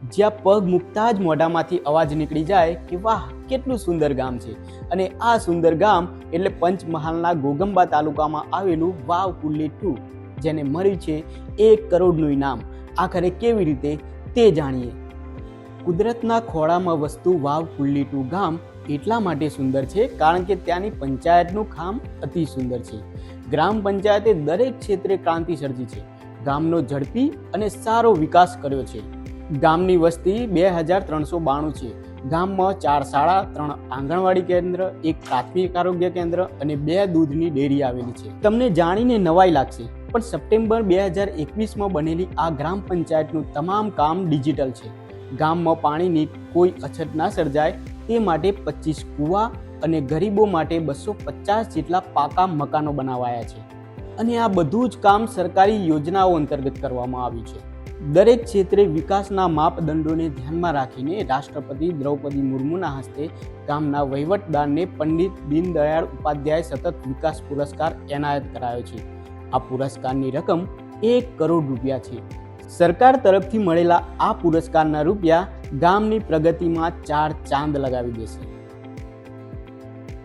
જ્યાં પગ મૂકતા જ મોઢામાંથી અવાજ નીકળી જાય કે વાહ કેટલું સુંદર ગામ છે। અને આ સુંદર ગામ એટલે પંચમહાલના ઘોગંબા તાલુકામાં આવેલું વાવ કુલ્લી 2, જેને મળ્યું છે 1 કરોડનું ઇનામ। આખરે કેવી રીતે તે જાણીએ। કુદરતના ખોળામાં વસતું વાવ કુલ્લી 2 ગામ એટલા માટે સુંદર છે કારણ કે ત્યાંની પંચાયતનું કામ અતિ સુંદર છે। ગ્રામ પંચાયતે દરેક ક્ષેત્રે ક્રાંતિ સર્જી છે। ગામનો ઝડપી અને સારો વિકાસ કર્યો છે। ગામની વસ્તી 2392 છે। ગામમાં 4 શાળા, 3 આંગણવાડી કેન્દ્ર, 1 પ્રાથમિક આરોગ્ય કેન્દ્ર અને 2 દૂધની ડેરી આવેલી છે। તમને જાણીને નવાઈ લાગશે, પણ સપ્ટેમ્બર 2021માં બનેલી આ ગ્રામ પંચાયતનું તમામ કામ ડિજિટલ છે। ગામમાં પાણીની કોઈ અછત ના સર્જાય તે માટે 25 કૂવા અને ગરીબો માટે 250 જેટલા પાકા મકાનો બનાવાયા છે। અને આ બધું જ કામ સરકારી યોજનાઓ અંતર્ગત કરવામાં આવ્યું છે। દરેક ક્ષેત્રે વિકાસના માપદંડોને ધ્યાનમાં રાખીને રાષ્ટ્રપતિ દ્રૌપદી મુર્મુના હસ્તે ગામના વહીવટદારને પંડિત દીનદયાળ ઉપાધ્યાય સતત વિકાસ પુરસ્કાર એનાયત કરાયો છે। આ પુરસ્કારની રકમ 1 કરોડ રૂપિયા છે। સરકાર તરફથી મળેલા આ પુરસ્કારના રૂપિયા ગામની પ્રગતિમાં 4 ચાંદ લગાવી દેશે।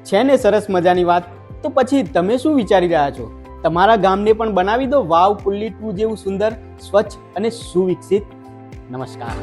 છે ને સરસ મજાની વાત? તો પછી તમે શું વિચારી રહ્યા છો? તમારા ગામને પણ બનાવી દો વાવ કુલ્લી 2 જેવું સુંદર, સ્વચ્છ અને સુવિકસિત। નમસ્કાર।